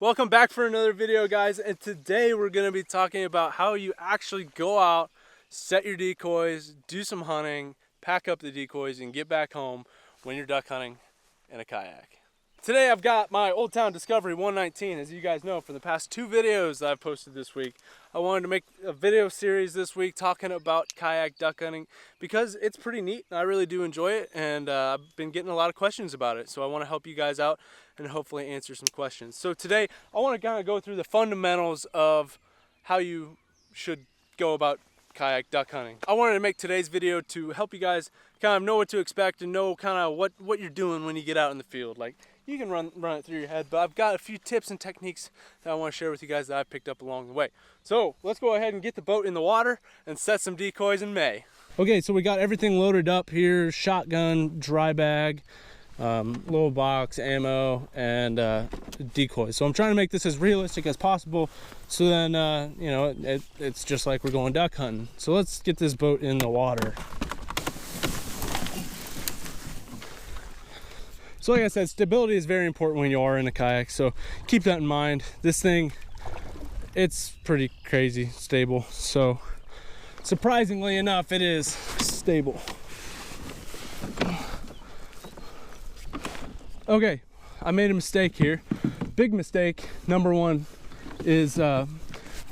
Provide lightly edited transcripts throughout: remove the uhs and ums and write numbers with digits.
Welcome back for another video, guys, and today we're going to be talking about how you actually go out, set your decoys, do some hunting, pack up the decoys, and get back home when you're duck hunting in a kayak. Today I've got my Old Town Discovery 119. As you guys know from the past two videos that I've posted this week, I wanted to make a video series this week talking about kayak duck hunting because it's pretty neat and I really do enjoy it, and I've been getting a lot of questions about it, so I want to help you guys out and hopefully answer some questions. So today I want to kind of go through the fundamentals of how you should go about kayak duck hunting. I wanted to make today's video to help you guys kind of know what to expect and know kind of what you're doing when you get out in the field. Like, you can run it through your head, but I've got a few tips and techniques that I want to share with you guys that I've picked up along the way. So let's go ahead and get the boat in the water and set some decoys in May. Okay, so we got everything loaded up here: shotgun, dry bag, little box, ammo, and decoys. So I'm trying to make this as realistic as possible, so then you know, it's just like we're going duck hunting. So let's get this boat in the water. So like I said, stability is very important when you are in a kayak, so keep that in mind. This thing, it's pretty crazy stable, so surprisingly enough, it is stable. Okay, I made a mistake here. Big mistake. Number one is the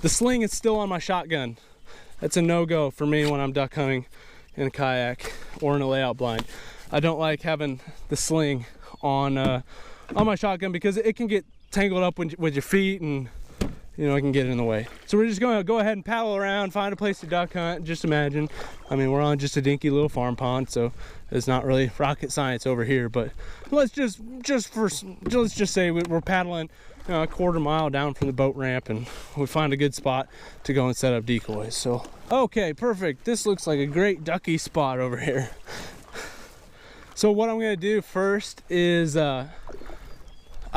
sling is still on my shotgun. That's a no-go for me when I'm duck hunting in a kayak or in a layout blind. I don't like having the sling on my shotgun because it can get tangled up with your feet, and you know, it can get in the way. So we're just going to go ahead and paddle around, find a place to duck hunt. Just imagine, I mean, we're on just a dinky little farm pond, so it's not really rocket science over here, but let's just say we're paddling a quarter mile down from the boat ramp, and we find a good spot to go and set up decoys. So okay, perfect. This looks like a great ducky spot over here. So what I'm gonna do first is I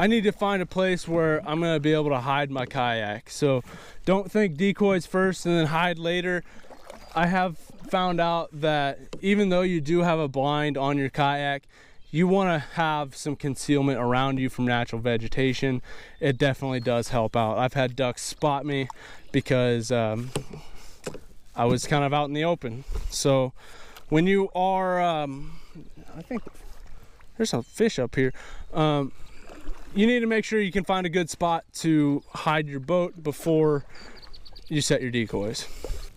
need to find a place where I'm gonna be able to hide my kayak. So don't think decoys first and then hide later. I have found out that even though you do have a blind on your kayak, you want to have some concealment around you from natural vegetation. It definitely does help out. I've had ducks spot me because I was kind of out in the open. So when you are I think there's some fish up here. You need to make sure you can find a good spot to hide your boat before you set your decoys.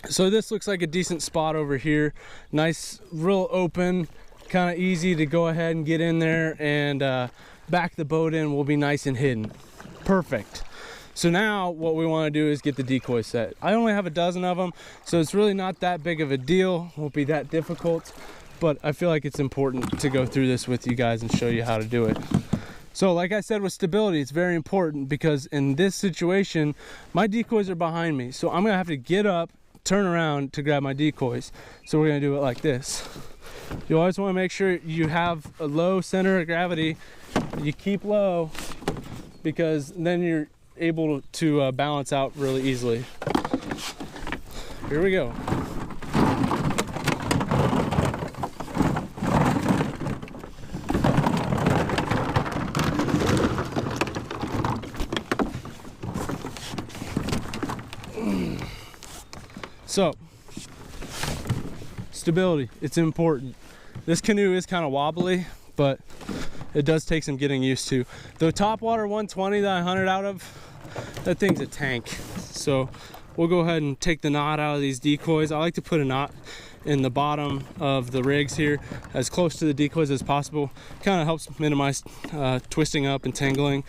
So this looks like a decent spot over here. Nice, real open, kind of easy to go ahead and get in there and back the boat in. Will be nice and hidden. Perfect. So now what we want to do is get the decoy set. I only have a dozen of them, so it's really not that big of a deal. Won't be that difficult, but I feel like it's important to go through this with you guys and show you how to do it. So like I said, with stability, it's very important because in this situation, my decoys are behind me. So I'm gonna have to get up, turn around to grab my decoys. So we're gonna do it like this. You always wanna make sure you have a low center of gravity. You keep low because then you're able to balance out really easily. Here we go. So, stability, it's important. This canoe is kind of wobbly, but it does take some getting used to. The Topwater 120 that I hunted out of, that thing's a tank. So we'll go ahead and take the knot out of these decoys. I like to put a knot in the bottom of the rigs here as close to the decoys as possible. Kind of helps minimize twisting up and tangling.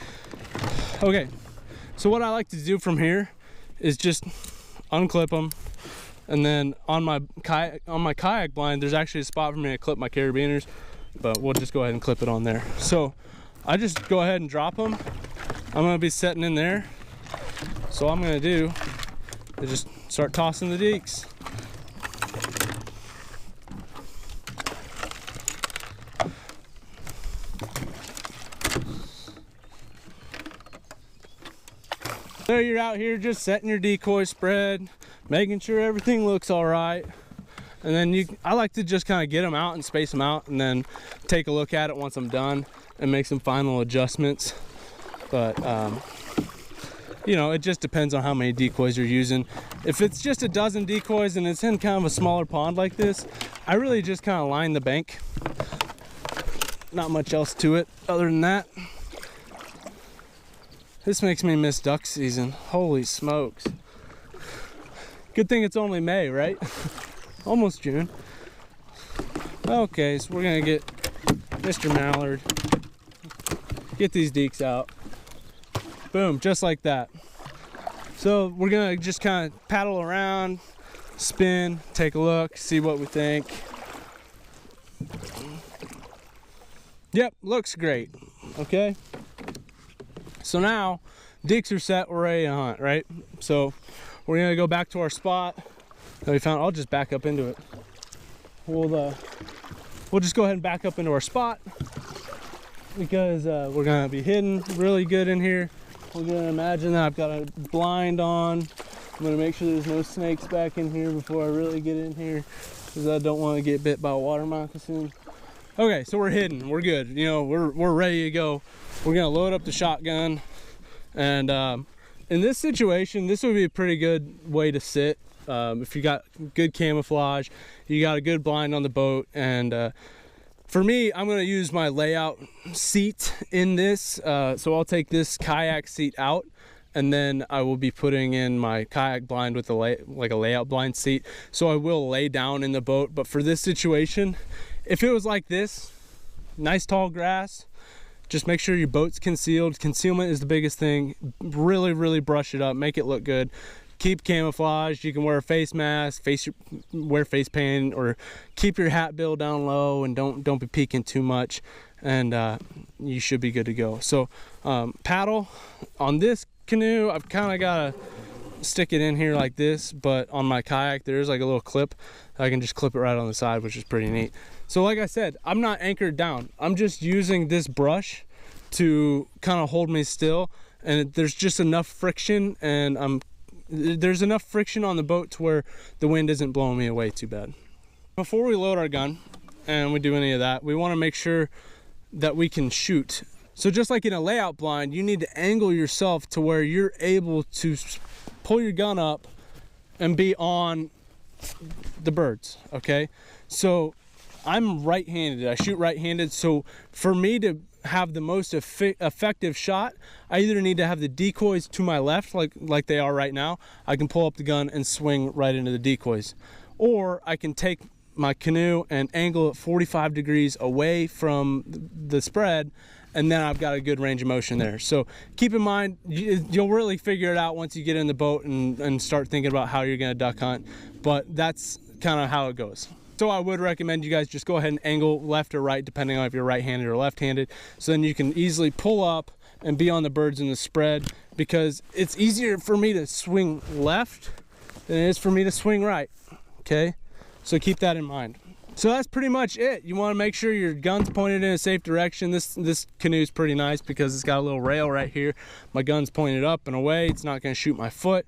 Okay, so what I like to do from here is just unclip them. And then on my kayak blind, there's actually a spot for me to clip my carabiners, but we'll just go ahead and clip it on there. So I just go ahead and drop them. I'm gonna be setting in there. So all I'm gonna do is just start tossing the deeks. So you're out here just setting your decoy spread, making sure everything looks all right. And then I like to just kind of get them out and space them out and then take a look at it once I'm done and make some final adjustments. But you know, it just depends on how many decoys you're using. If it's just a dozen decoys and it's in kind of a smaller pond like this, I really just kind of line the bank. Not much else to it other than that. This makes me miss duck season. Holy smokes. Good thing it's only May, right? Almost June. Okay, so we're gonna get Mr. Mallard. Get these deeks out. Boom, just like that. So we're gonna just kind of paddle around, spin, take a look, see what we think. Yep, looks great. Okay. So now deeks are set, we're ready to hunt, right? So we're gonna go back to our spot that we found. I'll just back up into it. We'll just go ahead and back up into our spot because we're gonna be hidden really good in here. We're gonna imagine that I've got a blind on. I'm gonna make sure there's no snakes back in here before I really get in here because I don't want to get bit by a water moccasin. Okay, so we're hidden, we're good. You know, we're ready to go. We're gonna load up the shotgun, and in this situation, this would be a pretty good way to sit. If you got good camouflage, you got a good blind on the boat, and for me, I'm gonna use my layout seat in this. So I'll take this kayak seat out, and then I will be putting in my kayak blind with like a layout blind seat. So I will lay down in the boat, but for this situation, if it was like this, nice tall grass, just make sure your boat's concealed. Concealment is the biggest thing. Really brush it up, make it look good. Keep camouflage. You can wear a face mask, wear face paint, or keep your hat bill down low and don't be peeking too much, and you should be good to go. So paddle on this canoe, I've kind of got to stick it in here like this, but on my kayak there's like a little clip. I can just clip it right on the side, which is pretty neat. So like I said, I'm not anchored down. I'm just using this brush to kind of hold me still, and there's just enough friction, and there's enough friction on the boat to where the wind isn't blowing me away too bad. Before we load our gun and we do any of that, we want to make sure that we can shoot. So just like in a layout blind, you need to angle yourself to where you're able to pull your gun up and be on the birds, okay? So I'm right-handed, I shoot right-handed, so for me to have the most effective shot, I either need to have the decoys to my left like they are right now. I can pull up the gun and swing right into the decoys, or I can take my canoe and angle it 45 degrees away from the spread, and then I've got a good range of motion there. So keep in mind, you'll really figure it out once you get in the boat and start thinking about how you're gonna duck hunt, but that's kind of how it goes. So I would recommend you guys just go ahead and angle left or right, depending on if you're right-handed or left-handed, so then you can easily pull up and be on the birds in the spread, because it's easier for me to swing left than it is for me to swing right, okay? So keep that in mind. So that's pretty much it. You want to make sure your gun's pointed in a safe direction. This canoe is pretty nice because it's got a little rail right here. My gun's pointed up and away. It's not going to shoot my foot.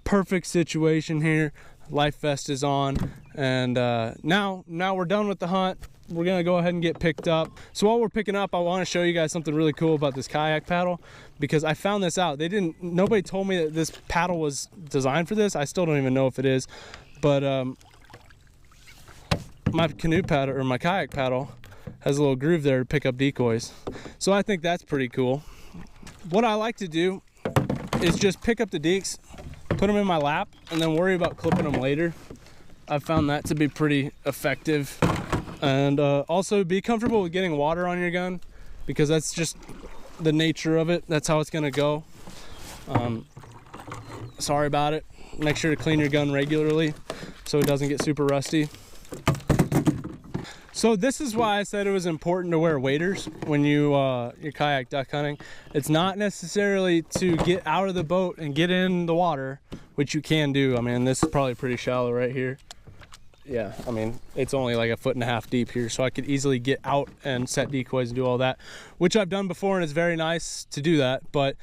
Perfect situation here. Life vest is on, and now we're done with the hunt. We're gonna go ahead and get picked up. So while we're picking up, I want to show you guys something really cool about this kayak paddle, because I found this out. Nobody told me that this paddle was designed for this. I still don't even know if it is, but my canoe paddle, or my kayak paddle, has a little groove there to pick up decoys. So I think that's pretty cool. What I like to do is just pick up the deeks, put them in my lap, and then worry about clipping them later. I've found that to be pretty effective. And also be comfortable with getting water on your gun, because that's just the nature of it. That's how it's gonna go. Sorry about it. Make sure to clean your gun regularly so it doesn't get super rusty. So this is why I said it was important to wear waders when you're kayak duck hunting. It's not necessarily to get out of the boat and get in the water, which you can do. I mean, this is probably pretty shallow right here. Yeah, I mean, it's only like 1.5 feet deep here, so I could easily get out and set decoys and do all that, which I've done before, and it's very nice to do that. But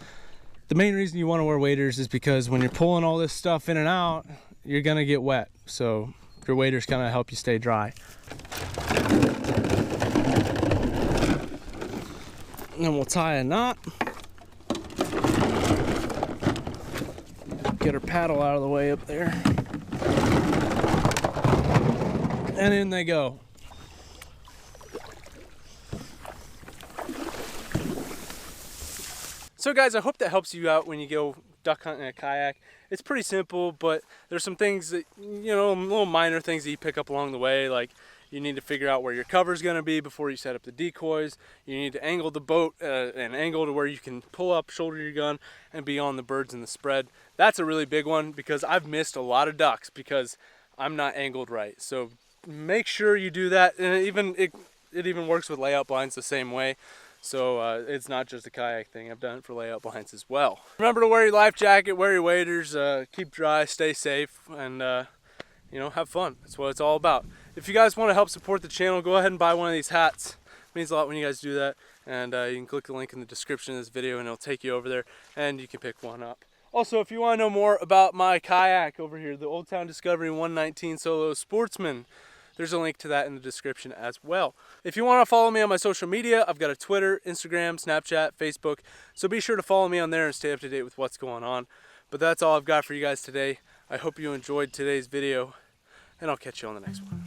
the main reason you want to wear waders is because when you're pulling all this stuff in and out, you're gonna get wet. So your waders kind of help you stay dry. And then we'll tie a knot. Get her paddle out of the way up there. And in they go. So guys, I hope that helps you out when you go duck hunting in a kayak. It's pretty simple, but there's some things that, you know, little minor things that you pick up along the way, like you need to figure out where your cover is going to be before you set up the decoys. You need to angle the boat an angle to where you can pull up, shoulder your gun, and be on the birds in the spread. That's a really big one because I've missed a lot of ducks because I'm not angled right. So make sure you do that, and it even works with layout blinds the same way. So it's not just a kayak thing. I've done it for layout blinds as well. Remember to wear your life jacket, wear your waders, keep dry, stay safe, and you know, have fun. That's what it's all about. If you guys want to help support the channel, go ahead and buy one of these hats. It means a lot when you guys do that. And you can click the link in the description of this video and it'll take you over there and you can pick one up. Also, if you want to know more about my kayak over here, the Old Town Discovery 119 Solo Sportsman, there's a link to that in the description as well. If you want to follow me on my social media, I've got a Twitter, Instagram, Snapchat, Facebook. So be sure to follow me on there and stay up to date with what's going on. But that's all I've got for you guys today. I hope you enjoyed today's video, and I'll catch you on the next one.